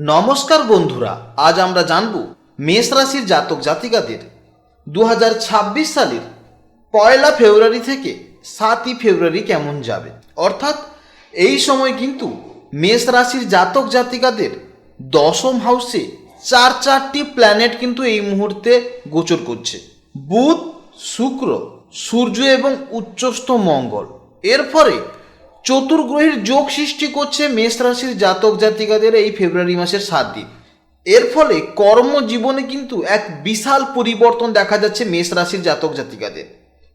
নমস্কার বন্ধুরা, আজ আমরা জানব মেষ রাশির জাতক জাতিকাদের 2026 সালের 1 ফেব্রুয়ারি থেকে 7 ফেব্রুয়ারি কেমন যাবে। অর্থাৎ এই সময় কিন্তু মেষ রাশির জাতক জাতিকাদের দশম হাউসে চারটি প্ল্যানেট কিন্তু এই মুহূর্তে গোচর করছে। বুধ, শুক্র, সূর্য এবং উচ্চস্থ মঙ্গল। এর ফলে চতুর্গ্রহের যোগ সৃষ্টি করছে মেষ রাশির জাতক জাতিকাদের এই ফেব্রুয়ারি মাসের 7 দিন। এর ফলে কর্মজীবনে কিন্তু এক বিশাল পরিবর্তন দেখা যাচ্ছে মেষ রাশির জাতক জাতিকাদের।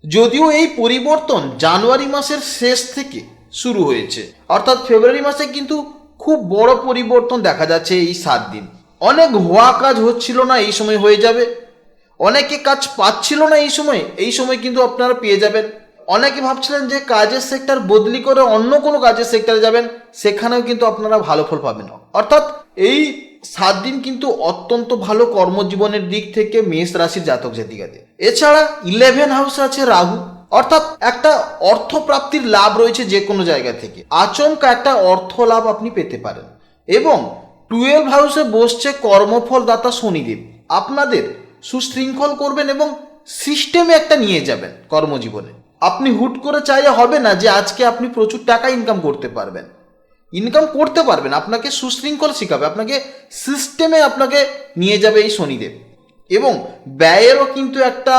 যদিও এই পরিবর্তন জানুয়ারি মাসের শেষ থেকে শুরু হয়েছে, অর্থাৎ ফেব্রুয়ারি মাসে কিন্তু খুব বড় পরিবর্তন দেখা যাচ্ছে এই 7 দিন। অনেক হওয়া কাজ হচ্ছিল না, এই সময় হয়ে যাবে। অনেকে কাজ পাচ্ছিল না, এই সময় কিন্তু আপনারা পেয়ে যাবেন। অনেকে ভাবছিলেন যে কাজের সেক্টর বদলি করে অন্য কোনো কাজের সেক্টরে যাবেন, সেখানেও কিন্তু আপনারা ভালো ফল পাবেন। অর্থাৎ এই 7 দিন কিন্তু অত্যন্ত ভালো কর্মজীবনের দিক থেকে মেষ রাশির জাতক জাতিকাদের। এছাড়া 11 হাউসে আছে রাহু, অর্থাৎ একটা অর্থপ্রাপ্তির লাভ রয়েছে যে কোনো জায়গা থেকে। আচমকা একটা অর্থ লাভ আপনি পেতে পারেন। এবং 12 হাউসে বসছে কর্মফল দাতা শনিদেব, আপনাদের সুশৃঙ্খল করবেন এবং সিস্টেমে একটা নিয়ে যাবেন কর্মজীবনে। আপনি হুট করে চাইলে হবে না যে আজকে আপনি প্রচুর টাকা ইনকাম করতে পারবেন। আপনাকে সুশৃঙ্খল শিখাবে, আপনাকে সিস্টেমে আপনাকে নিয়ে যাবে এই শনিদেব। এবং ব্যয়েরও কিন্তু একটা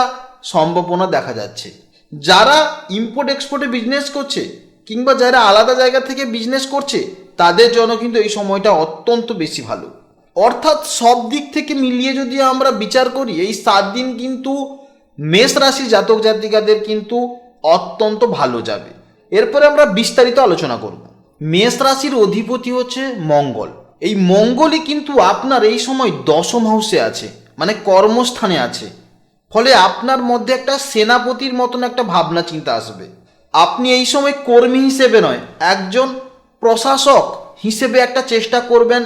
সম্ভাবনা দেখা যাচ্ছে। যারা ইম্পোর্ট এক্সপোর্টে বিজনেস করছে কিংবা যারা আলাদা জায়গা থেকে বিজনেস করছে, তাদের জন্য কিন্তু এই সময়টা অত্যন্ত বেশি ভালো। অর্থাৎ সব দিক থেকে মিলিয়ে যদি আমরা বিচার করি, এই 7 দিন কিন্তু মেষ রাশির জাতক জাতিকাদের কিন্তু অত্যন্ত ভালো যাবে। এরপরে আমরা বিস্তারিত আলোচনা করব। মেষ রাশির অধিপতি হচ্ছে মঙ্গল। এই মঙ্গলই কিন্তু আপনার এই সময় দশম হাউসে আছে, মানে কর্মস্থানে আছে। ফলে আপনার মধ্যে একটা সেনাপতির মতন একটা ভাবনা চিন্তা আসবে। আপনি এই সময় কর্মী হিসেবে নয়, একজন প্রশাসক হিসেবে একটা চেষ্টা করবেন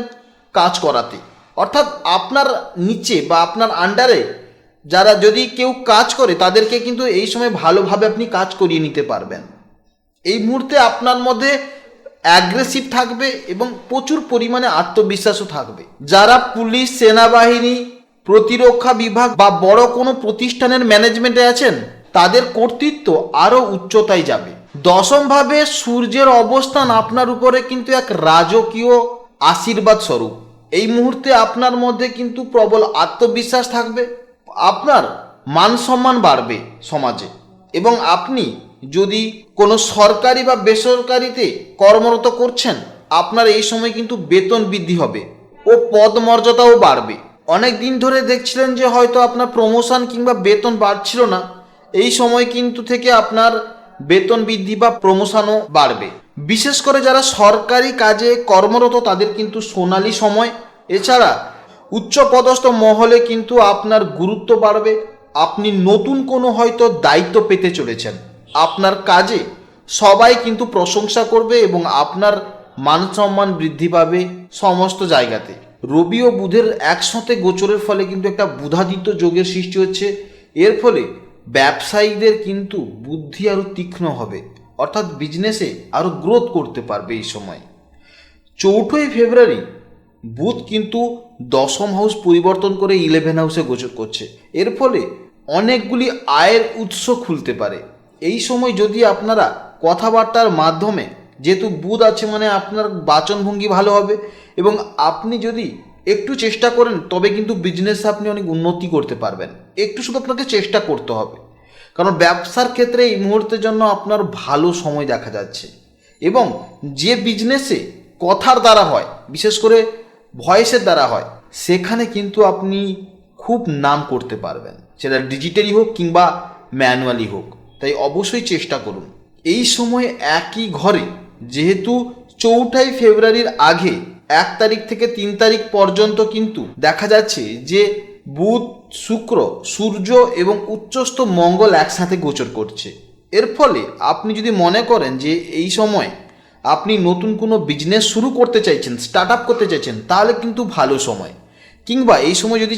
কাজ করাতে। অর্থাৎ আপনার নিচে বা আপনার আন্ডারে যারা যদি কেউ কাজ করে, তাদেরকে কিন্তু এই সময় ভালোভাবে আপনি কাজ করিয়ে নিতে পারবেন। এই মুহূর্তে আপনার মধ্যে অ্যাগ্রেসিভ থাকবে এবং প্রচুর পরিমাণে আত্মবিশ্বাসও থাকবে। যারা পুলিশ, সেনাবাহিনী, প্রতিরক্ষা বিভাগ বা বড় কোনো প্রতিষ্ঠানের ম্যানেজমেন্টে আছেন, তাদের কর্তৃত্ব আরও উচ্চতায় যাবে। দশমভাবে সূর্যের অবস্থান আপনার উপরে কিন্তু এক রাজকীয় আশীর্বাদ স্বরূপ। এই মুহূর্তে আপনার মধ্যে কিন্তু প্রবল আত্মবিশ্বাস থাকবে, আপনার মান সম্মান বাড়বে সমাজে। এবং আপনি যদি কোনো সরকারি বা বেসরকারিতে কর্মরত করছেন, আপনার এই সময় কিন্তু বেতন বৃদ্ধি হবে ও পদমর্যাদাও বাড়বে। অনেক দিন ধরে দেখছিলেন যে হয়তো আপনার প্রমোশন কিংবা বেতন বাড়ছিল না, এই সময় কিন্তু থেকে আপনার বেতন বৃদ্ধি বা প্রমোশনও বাড়বে। বিশেষ করে যারা সরকারি কাজে কর্মরত, তাদের কিন্তু সোনালি সময়। এছাড়া উচ্চপদস্থ মহলে কিন্তু আপনার গুরুত্ব বাড়বে। আপনি নতুন কোনো হয়তো দায়িত্ব পেতে চলেছেন। আপনার কাজে সবাই কিন্তু প্রশংসা করবে এবং আপনার মান সম্মান বৃদ্ধি পাবে সমস্ত জায়গাতে। রবি ও বুধের একসাথে গোচরের ফলে কিন্তু একটা বুধাদিত্য যোগের সৃষ্টি হচ্ছে। এর ফলে ব্যবসায়ীদের কিন্তু বুদ্ধি আরও তীক্ষ্ণ হবে, অর্থাৎ বিজনেসে আরও গ্রোথ করতে পারবে এই সময়। 4 ফেব্রুয়ারি বুধ কিন্তু দশম হাউস পরিবর্তন করে 11 হাউসে গোচর করছে। এর ফলে অনেকগুলি আয়ের উৎস খুলতে পারে। এই সময় যদি আপনারা কথাবার্তার মাধ্যমে, যেহেতু বুধ আছে মানে আপনার বাচনভঙ্গি ভালো হবে, এবং আপনি যদি একটু চেষ্টা করেন তবে কিন্তু বিজনেসে আপনি অনেক উন্নতি করতে পারবেন। একটু শুধু আপনাকে চেষ্টা করতে হবে, কারণ ব্যবসার ক্ষেত্রে এই মুহূর্তের জন্য আপনার ভালো সময় দেখা যাচ্ছে। এবং যে বিজনেসে কথার দ্বারা হয়, বিশেষ করে ভয়েসের দ্বারা হয়, সেখানে কিন্তু আপনি খুব নাম করতে পারবেন, সেটা ডিজিটালি হোক কিংবা ম্যানুয়ালি হোক। তাই অবশ্যই চেষ্টা করুন। এই সময় একই ঘরে, যেহেতু 4 ফেব্রুয়ারির আগে 1 তারিখ থেকে 3 তারিখ পর্যন্ত কিন্তু দেখা যাচ্ছে যে বুধ, শুক্র, সূর্য এবং উচ্চস্থ মঙ্গল একসাথে গোচর করছে। এর ফলে আপনি যদি মনে করেন যে এই সময় আপনি নতুন কোনো বিজনেস শুরু করতে চাইছেন, স্টার্ট আপ করতে চাইছেন, তাহলে কিন্তু ভালো সময়। কিংবা এই সময় যদি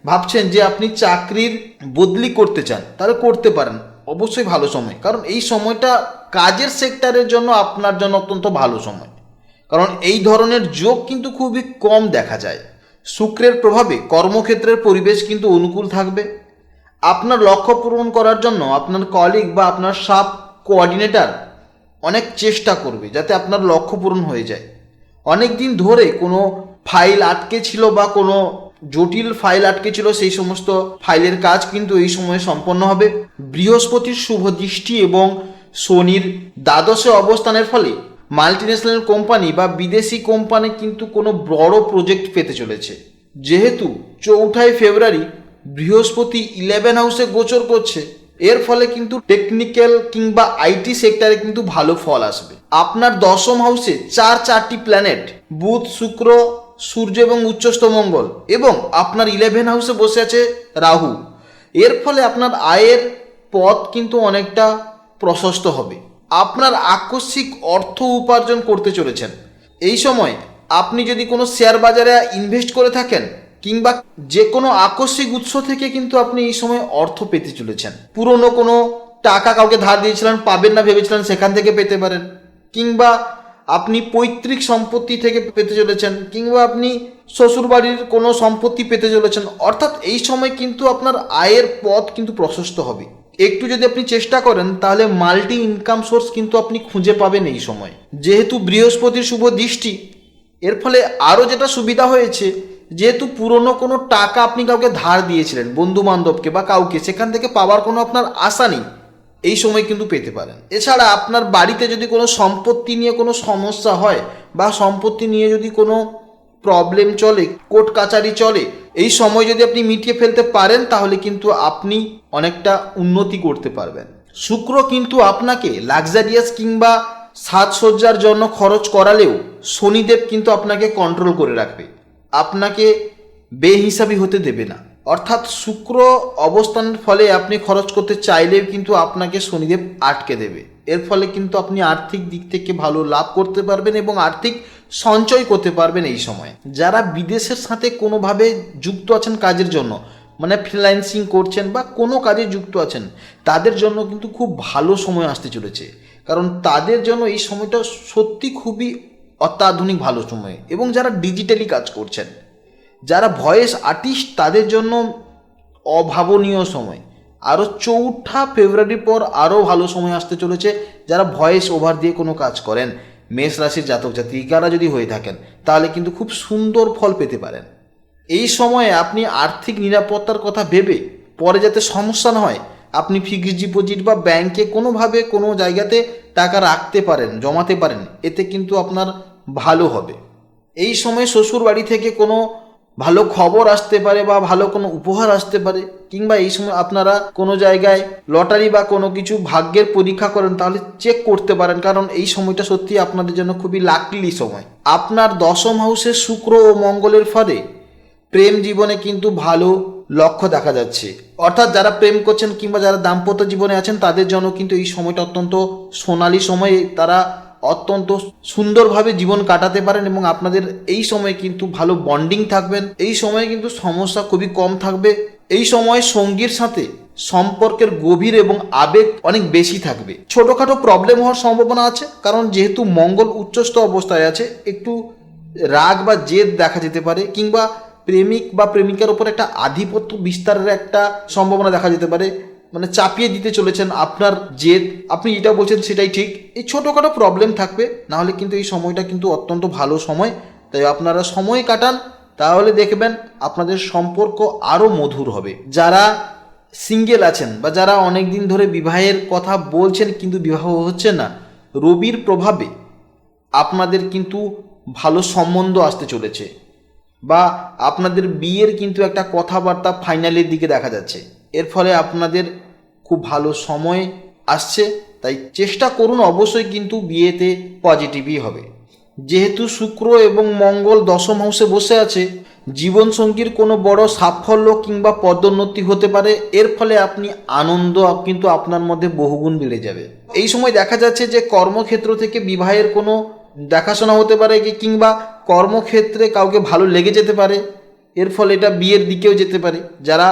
ভাবছেন যে আপনি চাকরির বদলি করতে চান, তাহলে করতে পারেন, অবশ্যই ভালো সময়। কারণ এই সময়টা কাজের সেক্টরের জন্য আপনার জন্য অত্যন্ত ভালো সময়। কারণ এই ধরনের যোগ কিন্তু খুবই কম দেখা যায়। শুক্রের প্রভাবে কর্মক্ষেত্রের পরিবেশ কিন্তু অনুকূল থাকবে। আপনার লক্ষ্য পূরণ করার জন্য আপনার কলিগ বা আপনার সাব কোঅর্ডিনেটর অনেক চেষ্টা করবে যাতে আপনার লক্ষ্য পূরণ হয়ে যায়। অনেক দিন ধরে কোনো ফাইল আটকে ছিল বা কোনো জটিল ফাইল আটকে ছিল, সেই সমস্ত ফাইলের কাজ কিন্তু এই সময়ে সম্পন্ন হবে। বৃহস্পতির শুভ দৃষ্টি এবং শনির দ্বাদশে অবস্থানের ফলে মাল্টিন্যাশনাল কোম্পানি বা বিদেশি কোম্পানি কিন্তু কোনো বড় প্রজেক্ট পেতে চলেছে। যেহেতু 4 ফেব্রুয়ারি বৃহস্পতি 11 হাউসে গোচর করছে, এর ফলে কিন্তু টেকনিক্যাল কিংবা আইটি সেক্টরে কিন্তু ভালো ফল আসবে। আপনার দশম হাউসে চারটি প্ল্যানেট বুধ, শুক্র, সূর্য এবং উচ্চস্থ মঙ্গল, এবং আপনার 11 হাউসে বসে আছে রাহু। এর ফলে আপনার আয়ের পথ কিন্তু অনেকটা প্রশস্ত হবে। আপনার আকস্মিক অর্থ উপার্জন করতে চলেছেন। এই সময় আপনি যদি কোনো শেয়ার বাজারে ইনভেস্ট করে থাকেন কিংবা যে কোনো আকস্মিক উৎস থেকে কিন্তু আপনি এই সময় অর্থ পেতে চলেছেন। পুরনো কোনো টাকা কাউকে ধার দিয়েছিলেন, পাবেন না ভেবেছিলেন, সেখান থেকে পেতে পারেন, কিংবা আপনি পৈতৃক সম্পত্তি থেকে পেতে চলেছেন, কিংবা আপনি শ্বশুরবাড়ির কোনো সম্পত্তি পেতে চলেছেন। অর্থাৎ এই সময় কিন্তু আপনার আয়ের পথ কিন্তু প্রশস্ত হবে। একটু যদি আপনি চেষ্টা করেন তাহলে মাল্টি ইনকাম সোর্স কিন্তু আপনি খুঁজে পাবেন এই সময়। যেহেতু বৃহস্পতির শুভ দৃষ্টি, এর ফলে আরও যেটা সুবিধা হয়েছে, যেহেতু পুরনো কোনো টাকা আপনি কাউকে ধার দিয়েছিলেন, বন্ধু বান্ধবকে বা কাউকে, সেখান থেকে পাওয়ার কোনো আপনার আশা নেই, এই সময় কিন্তু পেতে পারেন। এছাড়া আপনার বাড়িতে যদি কোনো সম্পত্তি নিয়ে কোনো সমস্যা হয় বা সম্পত্তি নিয়ে যদি কোনো প্রবলেম চলে, কোর্ট কাচারি চলে, এই সময় যদি আপনি মিটিয়ে ফেলতে পারেন তাহলে কিন্তু আপনি অনেকটা উন্নতি করতে পারবেন। শুক্র কিন্তু আপনাকে লাক্সারিয়াস কিংবা সাজসজ্জার জন্য খরচ করালেও শনিদেব কিন্তু আপনাকে কন্ট্রোল করে রাখবে, আপনাকে বেহিসাবি হতে দেবে না। অর্থাৎ শুক্র অবস্থানের ফলে আপনি খরচ করতে চাইলেও কিন্তু আপনাকে শনিদেব আটকে দেবে। এর ফলে কিন্তু আপনি আর্থিক দিক থেকে ভালো লাভ করতে পারবেন এবং আর্থিক সঞ্চয় করতে পারবেন এই সময়। যারা বিদেশের সাথে কোনোভাবে যুক্ত আছেন কাজের জন্য, মানে ফ্রিল্যান্সিং করছেন বা কোনো কাজে যুক্ত আছেন, তাদের জন্য কিন্তু খুব ভালো সময় আসতে চলেছে। কারণ তাদের জন্য এই সময়টা সত্যি খুবই অত্যাধুনিক ভালো সময়। এবং যারা ডিজিটালি কাজ করছেন, যারা ভয়েস আর্টিস্ট, তাদের জন্য অভাবনীয় সময়। আরও 4 ফেব্রুয়ারির পর আরও ভালো সময় আসতে চলেছে। যারা ভয়েস ওভার দিয়ে কোনো কাজ করেন, মেষ রাশির জাতক জাতিকারা যদি হয়ে থাকেন, তাহলে কিন্তু খুব সুন্দর ফল পেতে পারেন। এই সময়ে আপনি আর্থিক নিরাপত্তার কথা ভেবে পরে যাতে সমস্যা না হয়, আপনি ফিক্সড ডিপোজিট বা ব্যাংকে কোনোভাবে কোনো জায়গাতে টাকা রাখতে পারেন, জমাতে পারেন, এতে কিন্তু আপনার ভালো হবে। এই সময় শ্বশুর বাড়ি থেকে কোনো ভালো খবর আসতে পারে বা ভালো কোনো উপহার আসতে পারে, কিংবা এই সময় আপনারা কোনো জায়গায় লটারি বা কোনো কিছু ভাগ্যের পরীক্ষা করেন, তাহলে চেক করতে পারেন, কারণ এই সময়টা সত্যি আপনাদের জন্য খুবই লাকলি সময়। আপনার দশম হাউসে শুক্র ও মঙ্গলের ফলে প্রেম জীবনে কিন্তু ভালো লক্ষ্য দেখা যাচ্ছে। অর্থাৎ যারা প্রেম করছেন কিংবা যারা দাম্পত্য জীবনে আছেন, তাদের জন্য কিন্তু এই সময়টা অত্যন্ত সোনালি সময়। তারা অত্যন্ত সুন্দরভাবে জীবন কাটাতে পারেন এবং আপনাদের এই সময় কিন্তু ভালো বন্ডিং থাকবেন। এই সময় কিন্তু সমস্যা খুবই কম থাকবে। এই সময় সঙ্গীর সাথে সম্পর্কের গভীর এবং আবেগ অনেক বেশি থাকবে। ছোটোখাটো প্রবলেম হওয়ার সম্ভাবনা আছে, কারণ যেহেতু মঙ্গল উচ্চস্থ অবস্থায় আছে, একটু রাগ বা জেদ দেখা যেতে পারে, কিংবা প্রেমিক বা প্রেমিকার উপর একটা আধিপত্য বিস্তারের একটা সম্ভাবনা দেখা যেতে পারে। মানে চাপিয়ে দিতে চলেছেন আপনার জেদ, আপনি যেটা বলছেন সেটাই ঠিক। এই ছোটোখাটো প্রবলেম থাকবে, নাহলে কিন্তু এই সময়টা কিন্তু অত্যন্ত ভালো সময়। তাই আপনারা সময় কাটান, তাহলে দেখবেন আপনাদের সম্পর্ক আরও মধুর হবে। যারা সিঙ্গেল আছেন বা যারা অনেক দিন ধরে বিবাহের কথা বলছেন কিন্তু বিবাহ হচ্ছে না, রবির প্রভাবে আপনাদের কিন্তু ভালো সম্বন্ধ আসতে চলেছে বা আপনাদের বিয়ের কিন্তু একটা কথাবার্তা ফাইনালের দিকে দেখা যাচ্ছে। এর ফলে আপনাদের খুব ভালো সময় আসছে, তাই চেষ্টা করুন অবশ্যই কিন্তু বিয়েতে পজিটিভই হবে। যেহেতু শুক্র এবং মঙ্গল দশম হাউসে বসে আছে, জীবনসঙ্গীর কোনো বড় সাফল্য কিংবা পদোন্নতি হতে পারে। এর ফলে আপনি আনন্দ কিন্তু আপনার মধ্যে বহুগুণ বেড়ে যাবে। এই সময় দেখা যাচ্ছে যে কর্মক্ষেত্র থেকে বিবাহের কোনো দেখাশোনা হতে পারে, কিংবা কর্মক্ষেত্রে কাউকে ভালো লেগে যেতে পারে। এর ফলে এটা বিয়ের দিকেও যেতে পারে। যারা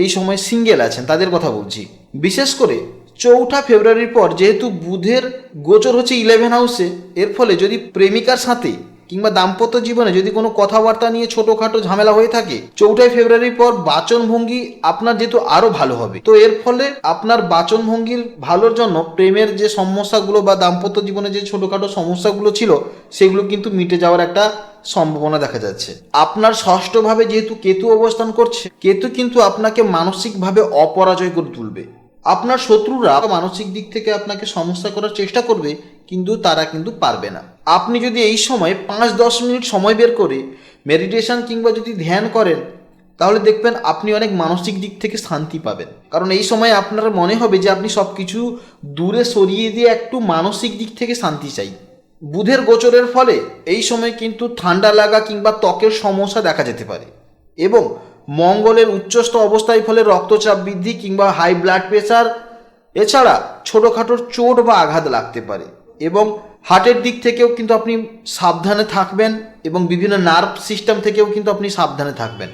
এই সময় সিঙ্গেল আছেন তাদের কথা বলছি। বিশেষ করে চৌঠা ফেব্রুয়ারির পর যেহেতু বুধের গোচর হচ্ছে 11 হাউসে, এর ফলে যদি প্রেমিকার সাথে কিংবা দাম্পত্য জীবনে যদি কোনো কথাবার্তা নিয়ে ছোটোখাটো ঝামেলা হয়ে থাকে, 4 ফেব্রুয়ারির পর বাচনভঙ্গি আপনার যেহেতু আরও ভালো হবে, তো এর ফলে আপনার বাচনভঙ্গির ভালোর জন্য প্রেমের যে সমস্যাগুলো বা দাম্পত্য জীবনে যে ছোটোখাটো সমস্যাগুলো ছিল সেগুলো কিন্তু মিটে যাওয়ার একটা সম্ভাবনা দেখা যাচ্ছে। আপনার ষষ্ঠভাবে যেহেতু কেতু অবস্থান করছে, কেতু কিন্তু আপনাকে মানসিকভাবে অপরাজয় করে তুলবে। আপনার শত্রুরা মানসিক দিক থেকে আপনাকে সমস্যা করার চেষ্টা করবে, কিন্তু তারা কিন্তু পারবে না। আপনি যদি এই সময় 5-10 মিনিট সময় বের করে মেডিটেশন কিংবা যদি ধ্যান করেন, তাহলে দেখবেন আপনি অনেক মানসিক দিক থেকে শান্তি পাবেন। কারণ এই সময় আপনার মনে হবে যে আপনি সব কিছু দূরে সরিয়ে দিয়ে একটু মানসিক দিক থেকে শান্তি চাই। বুধের গোচরের ফলে এই সময় কিন্তু ঠান্ডা লাগা কিংবা ত্বকের সমস্যা দেখা যেতে পারে, এবং মঙ্গলের উচ্চস্থ অবস্থায় ফলে রক্তচাপ বৃদ্ধি কিংবা হাই ব্লাড প্রেশার, এছাড়া ছোটোখাটো চোট বা আঘাত লাগতে পারে। এবং হার্টের দিক থেকেও কিন্তু আপনি সাবধানে থাকবেন, এবং বিভিন্ন নার্ভ সিস্টেম থেকেও কিন্তু আপনি সাবধানে থাকবেন।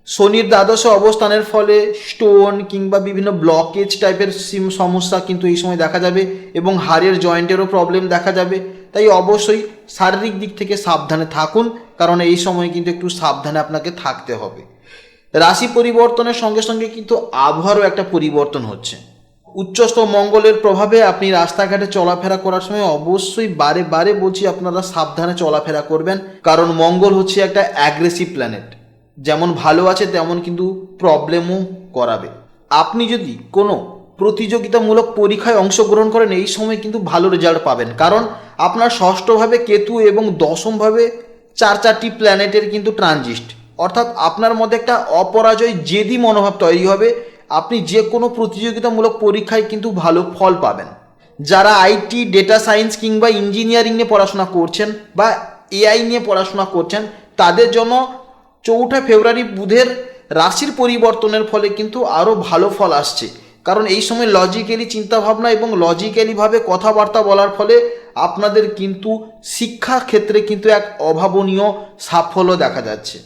শনির দ্বাদশে অবস্থানের ফলে স্টোন কিংবা বিভিন্ন ব্লকেজ টাইপের সমস্যা কিন্তু এই সময় দেখা যাবে, এবং হাড়ের জয়েন্টেরও প্রবলেম দেখা যাবে। তাই অবশ্যই শারীরিক দিক থেকে সাবধানে থাকুন, কারণ এই সময় কিন্তু একটু সাবধানে আপনাকে থাকতে হবে। রাশি পরিবর্তনের সঙ্গে সঙ্গে কিন্তু আবহাওয়ারও একটা পরিবর্তন হচ্ছে। উচ্চস্থ মঙ্গলের প্রভাবে আপনি রাস্তাঘাটে চলাফেরা করার সময় অবশ্যই বারে বারে বলছি আপনারা সাবধানে চলাফেরা করবেন, কারণ মঙ্গল হচ্ছে একটা অ্যাগ্রেসিভ প্ল্যানেট, যেমন ভালো আছে তেমন কিন্তু প্রবলেমও করাবে। আপনি যদি কোনো প্রতিযোগিতামূলক পরীক্ষায় অংশগ্রহণ করেন, এই সময় কিন্তু ভালো রেজাল্ট পাবেন, কারণ আপনার ষষ্ঠভাবে কেতু এবং দশমভাবে 4টি প্ল্যানেটের কিন্তু ট্রানজিট, অর্থাৎ আপনার মধ্যে একটা অপরাজয় জেদি মনোভাব তৈরি হবে। আপনি যে কোনো প্রতিযোগিতামূলক পরীক্ষায় কিন্তু ভালো ফল পাবেন। যারা আইটি, ডেটা সায়েন্স কিংবা ইঞ্জিনিয়ারিং নিয়ে পড়াশোনা করছেন বা এআই নিয়ে পড়াশোনা করছেন, তাদের জন্য 4 ফেব্রুয়ারি বুধের রাশির পরিবর্তনের ফলে কিন্তু আরও ভালো ফল আসছে। কারণ এই সময় লজিক্যালি চিন্তাভাবনা এবং লজিক্যালিভাবে কথাবার্তা বলার ফলে আপনাদের কিন্তু শিক্ষা ক্ষেত্রে কিন্তু এক অভাবনীয় সাফল্য দেখা যাচ্ছে।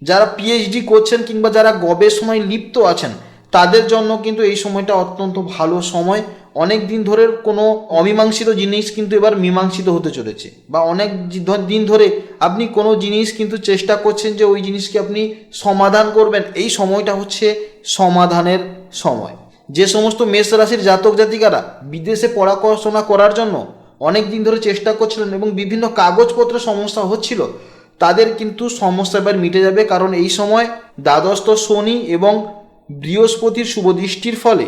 যারা পিএইচডি করছেন কিংবা যারা গবেষণায় লিপ্ত আছেন, তাদের জন্য কিন্তু এই সময়টা অত্যন্ত ভালো সময়। অনেক দিন ধরে কোনো অমীমাংসিত জিনিস কিন্তু এবার মীমাংসিত হতে চলেছে, বা অনেক দিন ধরে আপনি কোনো জিনিস কিন্তু চেষ্টা করছেন যে ওই জিনিসকে আপনি সমাধান করবেন, এই সময়টা হচ্ছে সমাধানের সময়। যে সমস্ত মেষ রাশির জাতক জাতিকারা বিদেশে পড়াশোনা করার জন্য অনেক দিন ধরে চেষ্টা করছিলেন এবং বিভিন্ন কাগজপত্র সমস্যা হচ্ছিল, তাদের কিন্তু সমস্যা এবার মিটে যাবে। কারণ এই সময় দ্বাদশস্থ শনি এবং বৃহস্পতির শুভ দৃষ্টির ফলে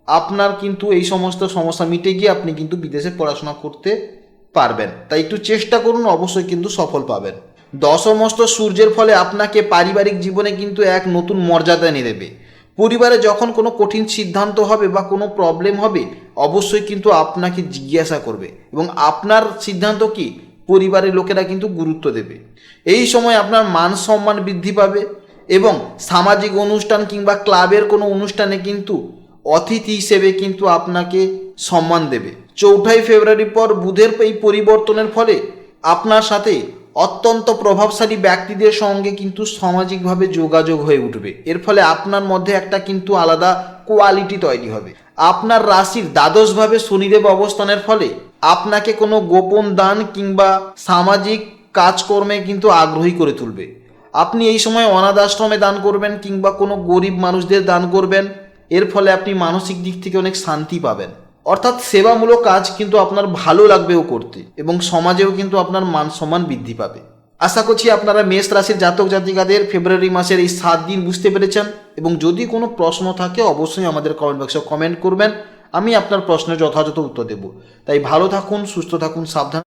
আপনার কিন্তু এই সমস্ত সমস্যা মিটে গিয়ে আপনি কিন্তু বিদেশে পড়াশোনা করতে পারবেন। তাই একটু চেষ্টা করুন, অবশ্যই কিন্তু সফল পাবেন। দশমস্ত সূর্যের ফলে আপনাকে পারিবারিক জীবনে কিন্তু এক নতুন মর্যাদা এনে দেবে। পরিবারে যখন কোনো কঠিন সিদ্ধান্ত হবে বা কোনো প্রবলেম হবে, অবশ্যই কিন্তু আপনাকে জিজ্ঞাসা করবে, এবং আপনার সিদ্ধান্ত কি পরিবারের লোকেরা কিন্তু গুরুত্ব দেবে। এই সময় আপনার মান সম্মান বৃদ্ধি পাবে, এবং সামাজিক অনুষ্ঠান কিংবা ক্লাবের কোনো অনুষ্ঠানে কিন্তু অতিথি হিসেবে কিন্তু আপনাকে সম্মান দেবে। 4 ফেব্রুয়ারির পর বুধের এই পরিবর্তনের ফলে আপনার সাথে অত্যন্ত প্রভাবশালী ব্যক্তিদের সঙ্গে কিন্তু সামাজিকভাবে যোগাযোগ হয়ে উঠবে। এর ফলে আপনার মধ্যে একটা কিন্তু আলাদা কোয়ালিটি তৈরি হবে। আপনার রাশির দ্বাদশভাবে শনিদেব অবস্থানের ফলে আপনাকে কোনো গোপন দান কিংবা সামাজিক কাজকর্মে কিন্তু আগ্রহী করে তুলবে। আপনি এই সময় অনাথ আশ্রমে দান করবেন কিংবা কোনো গরিব মানুষদের দান করবেন, এর ফলে আপনি মানসিক দিক থেকে অনেক শান্তি পাবেন। অর্থাৎ সেবামূলক কাজ কিন্তু আপনার ভালো লাগবেও করতে, এবং সমাজেও কিন্তু আপনার মান সম্মান বৃদ্ধি পাবে। আশা করছি আপনারা মেষ রাশির জাতক জাতিকাদের ফেব্রুয়ারি মাসের এই 7 দিন বুঝতে পেরেছেন, এবং যদি কোনো প্রশ্ন থাকে অবশ্যই আমাদের কমেন্ট বক্সে কমেন্ট করবেন, আমি আপনার প্রশ্নের যথাযথ উত্তর দেব। তাই ভালো থাকুন, সুস্থ থাকুন, সাবধান।